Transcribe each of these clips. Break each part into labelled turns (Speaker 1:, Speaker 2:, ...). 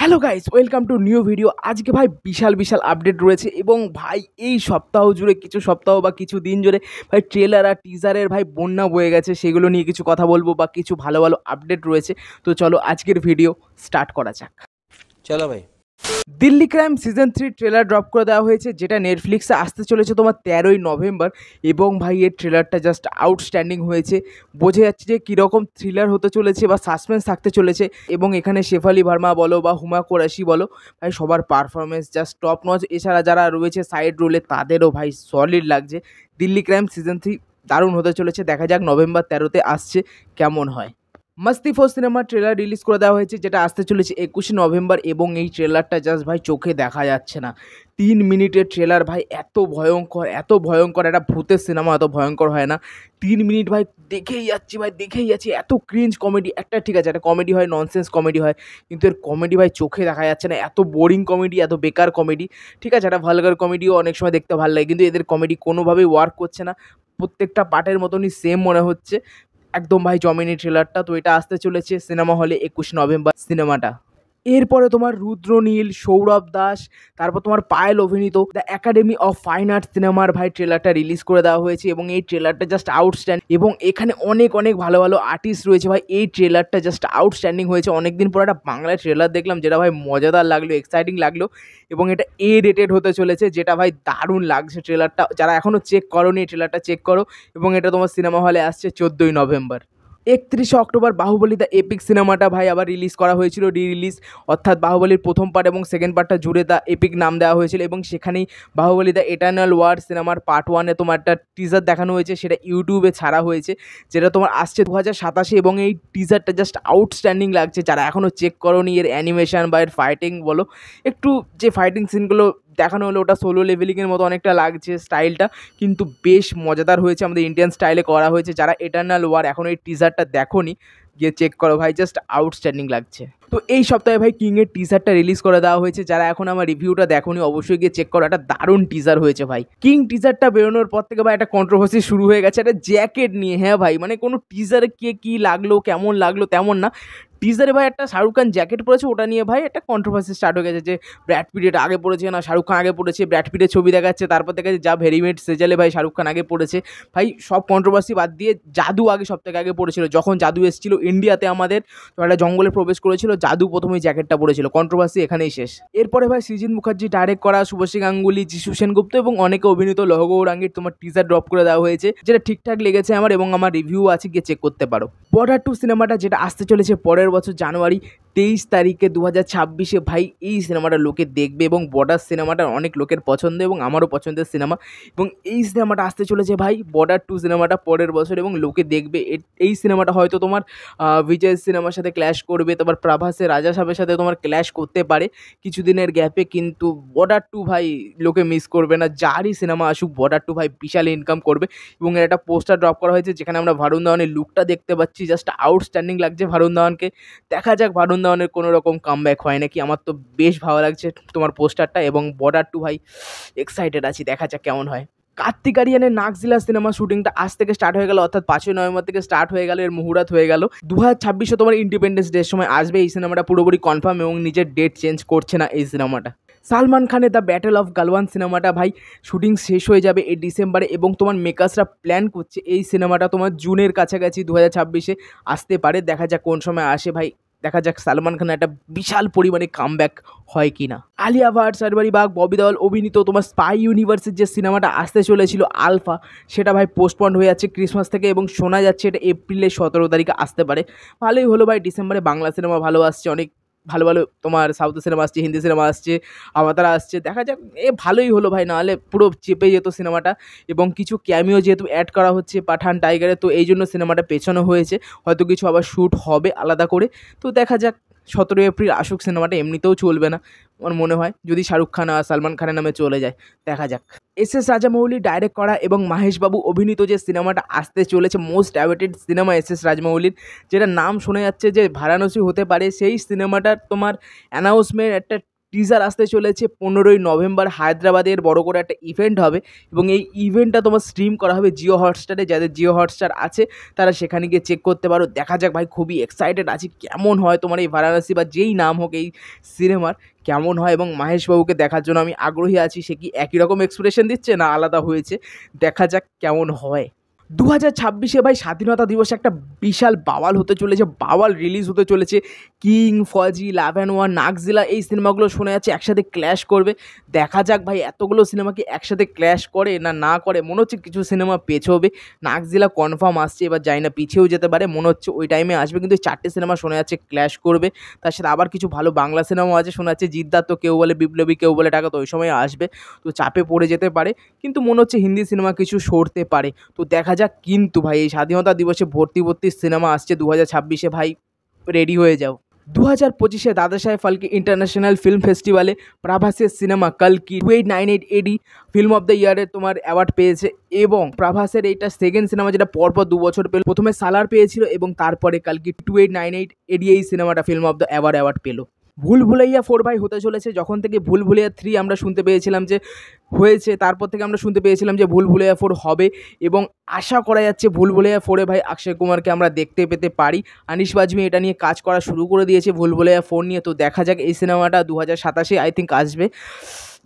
Speaker 1: Hello guys, welcome to new video. আজকে ভাই বিশাল বিশাল update রয়েছে এবং ভাই এই সপ্তাহ জুড়ে কিছু সপ্তাহ বা কিছু দিন জুড়ে ভাই ট্রেলার আর টিজারের ভাই বন্যা বয়ে গেছে। সেগুলো নিয়ে কিছু কথা বলবো বা কিছু ভালো ভালো আপডেট রয়েছে। তো চলো আজকের ভিডিও স্টার্ট করা যাক।
Speaker 2: চলো ভাই।
Speaker 1: Delhi crime season 3 trailer drop করে দেওয়া হয়েছে, যেটা নেটফ্লিক্সে আসতে চলেছে তোমার 13ই নভেম্বর। এবং ভাই এর ট্রেলারটা জাস্ট আউটস্ট্যান্ডিং হয়েছে। বোঝা যাচ্ছে যে কীরকম থ্রিলার হতে চলেছে বা সাসপেন্স থাকতে চলেছে। এবং এখানে শেফালি ভার্মা বলো বা হুমা কোরাশি বলো, ভাই সবার পারফরমেন্স জাস্ট টপ নচ। এছাড়া যারা রয়েছে সাইড রোলে তাদেরও ভাই সলিড লাগছে। দিল্লি ক্রাইম সিজন 3 দারুণ হতে চলেছে। দেখা যাক নভেম্বর 13তে আসছে কেমন হয়। মাস্তি 4 সিনেমার ট্রেলার রিলিজ করে দেওয়া হয়েছে, যেটা আসতে চলেছে 21শে নভেম্বর। এবং এই ট্রেলারটা জাস্ট ভাই চোখে দেখা যাচ্ছে না। 3 মিনিটের ট্রেলার ভাই, এত ভয়ঙ্কর এত ভয়ঙ্কর। একটা ভূতের সিনেমা এত ভয়ঙ্কর হয় না। 3 মিনিট ভাই দেখেই যাচ্ছি ভাই দেখেই যাচ্ছি। এত ক্রিঞ্জ কমেডি, একটা ঠিক আছে একটা কমেডি হয়, ননসেন্স কমেডি হয়, কিন্তু এর কমেডি ভাই চোখে দেখা যাচ্ছে না। এত বোরিং কমেডি, এত বেকার কমেডি। ঠিক আছে একটা ভালগার কমেডিও অনেক সময় দেখতে ভালো লাগে, কিন্তু এদের কমেডি কোনোভাবেই ওয়ার্ক করছে না। প্রত্যেকটা পার্টের মতনই সেম মনে হচ্ছে। একদম ভাই জমিনি ট্রেলারটা। তো এটা আসতে চলেছে সিনেমা হলে 21 নভেম্বর সিনেমাটা। এরপরে তোমার রুদ্রনীল, সৌরভ দাস, তারপর তোমার পায়েল অভিনীত the academy of fine arts সিনেমার ভাই ট্রেলারটা রিলিজ করে দেওয়া হয়েছে। এবং এই ট্রেলারটা জাস্ট আউটস্ট্যান্ডিং। এবং এখানে অনেক অনেক ভালো ভালো আর্টিস্ট রয়েছে ভাই। এই ট্রেলারটা জাস্ট আউটস্ট্যান্ডিং হয়েছে। অনেকদিন পর একটা বাংলা ট্রেলার দেখলাম, যেটা ভাই মজাদার লাগলো, এক্সাইটিং লাগলো। এবং এটা রেটেড হতে চলেছে, যেটা ভাই দারুণ লাগছে ট্রেলারটা। যারা এখনও চেক করোনি ট্রেলারটা চেক করো। এবং এটা তোমার সিনেমা হলে আসছে 14ই নভেম্বর। 31শে অক্টোবর বাহুবলী দ্য এপিক সিনেমাটা ভাই আবার রিলিজ করা হয়েছিল, রিলিজ। অর্থাৎ বাহুবলীর প্রথম পার্ট এবং সেকেন্ড পার্টটা জুড়ে দ্য এপিক নাম দেওয়া হয়েছিল। এবং সেখানেই বাহুবলী দ্য এটার্নাল ওয়ার সিনেমার পার্ট 1-এ তোমার একটা টিজার দেখানো হয়েছে, সেটা ইউটিউবে ছাড়া হয়েছে, যেটা তোমার আসছে 2027-এ। এবং এই টিজারটা জাস্ট আউটস্ট্যান্ডিং লাগছে। যারা এখনও চেক করোনি এর অ্যানিমেশন বা এর ফাইটিং বলো, একটু যে ফাইটিং সিনগুলো দেখানো হলো ওটা সোলো লেভেলিংয়ের মতো অনেকটা লাগছে স্টাইলটা, কিন্তু বেশ মজাদার হয়েছে। আমাদের ইন্ডিয়ান স্টাইলে করা হয়েছে। যারা এটার্নাল ওয়ার এখন এই টিজারটা দেখোনি, গিয়ে চেক করো ভাই, জাস্ট আউটস্ট্যান্ডিং লাগছে। তো এই সপ্তাহে ভাই কিংয়ের টিজারটা রিলিজ করে দেওয়া হয়েছে। যারা এখন আমার রিভিউটা দেখোনি অবশ্যই গিয়ে চেক করো। একটা দারুণ টিজার হয়েছে ভাই। কিং টিজারটা বেরোনোর পর থেকে ভাই একটা কন্ট্রোভার্সি শুরু হয়ে গেছে একটা জ্যাকেট নিয়ে। হ্যাঁ ভাই, মানে কোনো টিজারে কে কী লাগলো কেমন লাগলো তেমন না, টিজারে ভাই একটা শাহরুখ খান জ্যাকেট পরেছে, ওটা নিয়ে ভাই একটা কন্ট্রোভার্সি স্টার্ট হয়ে গেছে যে ব্র্যাড পিট এটা আগে পড়েছে না শাহরুখ খান আগে পড়েছে। ব্র্যাড পিটের ছবি দেখাচ্ছে, তারপর দেখা যাচ্ছে যা ভেরিমেড সেজালে ভাই শাহরুখ খান আগে পড়েছে। ভাই সব কন্ট্রোভার্সি বাদ দিয়ে জাদু আগে সব থেকে আগে পড়েছিল। যখন জাদু এসেছিল ইন্ডিয়াতে আমাদের, তো একটা জঙ্গলে প্রবেশ করেছিল, জাদু প্রথমেই জ্যাকেটটা পড়েছিল। কন্ট্রোভার্সি এখানেই শেষ। এরপরে ভাই সৃজিত মুখার্জি ডাইরেক্ট করা, শুভশ্রী গাঙ্গুলি, যিশু সেনগুপ্ত এবং অনেকে অভিনীত লৌহ গৌরাঙ্গীর তোমার টিজার ড্রপ করে দেওয়া হয়েছে, যেটা ঠিকঠাক লেগেছে আমার। এবং আমার রিভিউ আছে, গিয়ে চেক করতে পারো। বর্ডার 2 সিনেমাটা যেটা আসতে চলেছে পরের বছর জানুয়ারি 23 তারিখে 2026-এ ভাই এই সিনেমাটা লোকে দেখবে। এবং বর্ডার সিনেমাটা অনেক লোকের পছন্দ এবং আমারও পছন্দের সিনেমা। এবং এই সিনেমাটা আসতে চলেছে ভাই বর্ডার 2 সিনেমাটা পরের বছর, এবং লোকে দেখবে। এই সিনেমাটা হয়তো তোমার বিজয় সিনেমার সাথে ক্ল্যাশ করবে, তোমার প্রভাসের রাজা সাহেবের সাথে তোমার ক্ল্যাশ করতে পারে কিছুদিনের গ্যাপে, কিন্তু বর্ডার 2 ভাই লোকে মিস করবে না। যারই সিনেমা আসুক বর্ডার 2 ভাই বিশাল ইনকাম করবে। এবং এর একটা পোস্টার ড্রপ করা হয়েছে, যেখানে আমরা ভারুণ ধাওয়ানের লুকটা দেখতে পাচ্ছি। জাস্ট আউটস্ট্যান্ডিং লাগছে ভারুণ ধাওয়ানকে। দেখা যাক ভারুণ ধাওয়ানের কোনো রকম কামব্যাক হয় নাকি। আমার তো বেশ ভালো লাগছে তোমার পোস্টারটা। এবং বর্ডার 2 ভাই এক্সাইটেড আছি, দেখা যাক কেমন হয়। কার্তিক আরিয়ানের নাগজিলা সিনেমা শুটিংটা আজ থেকে স্টার্ট হয়ে গেল, অর্থাৎ 5ই নভেম্বর থেকে স্টার্ট হয়ে গেল। এর মুহূর্ত হয়ে গেল 2026-এ তোমার ইন্ডিপেন্ডেন্স ডের সময় আসবে এই সিনেমাটা, পুরোপুরি কনফার্ম। এবং নিজের ডেট চেঞ্জ করছে না এই সিনেমাটা। সালমান খানের দ্য ব্যাটেল অফ গালওয়ান সিনেমাটা ভাই শুটিং শেষ হয়ে যাবে এই ডিসেম্বরে। এবং তোমার মেকার্সরা প্ল্যান করছে এই সিনেমাটা তোমার জুনের কাছাকাছি 2026-এ আসতে পারে। দেখা যাক কোন সময় আসে ভাই। দেখা যাক সালমান খানের একটা বিশাল পরিমাণে কামব্যাক হয় কি না। আলিয়া ভাট, শাহরবারি বাগ, ববি দেওয়াল অভিনীত তোমার স্পাই ইউনিভার্সের যে সিনেমাটা আসতে চলেছিল আলফা, সেটা ভাই পোস্টপন্ড হয়ে যাচ্ছে ক্রিসমাস থেকে। এবং শোনা যাচ্ছে এটা এপ্রিলের 17 তারিখে আসতে পারে। ভালোই হলো ভাই, ডিসেম্বরে বাংলা সিনেমা ভালো আসছে, অনেক ভালো ভালো তোমার সাউথ সিনেমা আসছে, হিন্দি সিনেমা আসছে, আভাতার আসছে। দেখা যাক, ভালোই হলো ভাই, নাহলে পুরো চেপে যেত সিনেমাটা। এবং কিছু ক্যামিও যেহেতু অ্যাড করা হচ্ছে পাঠান টাইগারে, তো এই জন্য সিনেমাটা পেছানো হয়েছে। হয়তো কিছু আবার শ্যুট হবে আলাদা করে। তো দেখা যাক 17 এপ্রিল আসুক সিনেমাটা। এমনিতেও চলবে না আমার মনে হয়, যদি শাহরুখ খান আর সালমান খানের নামে চলে যায়। দেখা যাক। এস রাজামৌলি ডাইরেক্ট করা এবং মাহেশবাবু অভিনীত যে সিনেমাটা আসতে চলেছে, মোস্ট অ্যাওয়েটেড সিনেমা এস রাজামৌলির, যেটা নাম শোনা যাচ্ছে যে ভারাণসী হতে পারে, সেই সিনেমাটার তোমার অ্যানাউন্সমেন্ট একটা টিজার আসতে চলেছে 15ই নভেম্বর। হায়দ্রাবাদের বড় করে একটা ইভেন্ট হবে এবং এই ইভেন্টটা তোমার স্ট্রিম করা হবে জিও হটস্টারে। যাদের জিও হটস্টার আছে তারা সেখানে গিয়ে চেক করতে পারো। দেখা যাক ভাই, খুবই এক্সাইটেড আছি কেমন হয় তোমার এই বারাণসী বা যেই নাম হোক এই সিনেমার কেমন হয়, এবং মহেশবাবুকে দেখার জন্য আমি আগ্রহী আছি। সে কি একই রকম এক্সপ্রেশন দিচ্ছে না আলাদা হয়েছে, দেখা যাক কেমন হয়। 2026-এ ভাই স্বাধীনতা দিবসে একটা বিশাল বাওয়াল হতে চলেছে, বাওয়াল রিলিজ হতে চলেছে। King, Fauji, love and war, নাগজিলা এই সিনেমাগুলো শোনা যাচ্ছে একসাথে ক্ল্যাশ করবে। দেখা যাক ভাই এতগুলো সিনেমা কি একসাথে ক্ল্যাশ করে না করে। মনে হচ্ছে কিছু সিনেমা পেছোবে, নাগজিলা কনফার্ম আসছে, এবার জানি না পিছিয়েও যেতে পারে, মনে হচ্ছে ওই টাইমে আসবে। কিন্তু 4টে সিনেমা শোনা যাচ্ছে ক্ল্যাশ করবে। তার সাথে আবার কিছু ভালো বাংলা সিনেমাও আছে শোনা যাচ্ছে, জিদ্দার তো কেউ বলে বিপ্লবী, কেউ বলে টাকা, তো ওই সময় আসবে, তো চাপে পড়ে যেতে পারে। কিন্তু মনে হচ্ছে হিন্দি সিনেমা কিছু সরতে পারে, তো দেখা যাক। কিন্তু ভাই এই স্বাধীনতা দিবসে ভর্তি সিনেমা আসছে 2026-এ, ভাই রেডি হয়ে যাও। 2025-এ দাদাসাহেব ফালকে ইন্টারন্যাশনাল ফিল্ম ফেস্টিভ্যালে প্রভাসের সিনেমা কালকি 2898 এডি ফিল্ম অফ দ্য ইয়ারে তোমার অ্যাওয়ার্ড পেয়েছে। এবং প্রভাসের এইটা সেকেন্ড সিনেমা যেটা পরপর 2 বছর পেল। প্রথমে সালার পেয়েছিল এবং তারপরে কালকি 2898 এডি এই সিনেমাটা ফিল্ম অফ দ্য অ্যাওয়ার্ড পেল। ভুল ভুলাইয়া 4 ভাই হতে চলেছে। যখন থেকে ভুল ভুলাইয়া 3 আমরা শুনতে পেয়েছিলাম যে হয়েছে, তারপর থেকে আমরা শুনতে পেয়েছিলাম যে ভুল ভুলাইয়া 4 হবে, এবং আশা করা যাচ্ছে ভুল ভুলাইয়া 4-এ ভাই অক্ষয় কুমারকে আমরা দেখতে পেতে পারি। আনিস বাজমি এটা নিয়ে কাজ করা শুরু করে দিয়েছে ভুল ভুলাইয়া 4 নিয়ে। তো দেখা যাক, এই সিনেমাটা 2027-এ আই থিঙ্ক আসবে।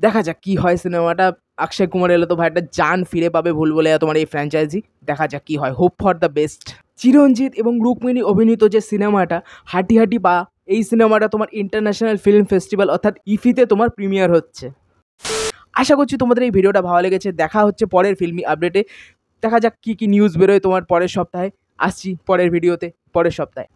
Speaker 1: দেখা যাক কী হয় সিনেমাটা। অক্ষয় কুমার এলে তো ভাই একটা জান ফিরে পাবে ভুল ভুলাইয়া তোমার এই ফ্র্যাঞ্চাইজি। দেখা যাক কী হয়, হোপ ফর দ্য বেস্ট। চিরঞ্জিত এবং রুক্মিণী অভিনীত যে সিনেমাটা হাঁটি হাঁটি পা, এই সিনেমাটা তোমার ইন্টারন্যাশনাল ফিল্ম ফেস্টিভ্যাল অর্থাৎ ইফিতে তোমার প্রিমিয়ার হচ্ছে। আশা করছি তোমাদের এই ভিডিওটা ভালো লেগেছে। দেখা হচ্ছে পরের ফিল্মি আপডেটে। দেখা যাক কী কী নিউজ বেরোয় তোমার পরের সপ্তাহে। আসছি পরের ভিডিওতে পরের সপ্তাহে।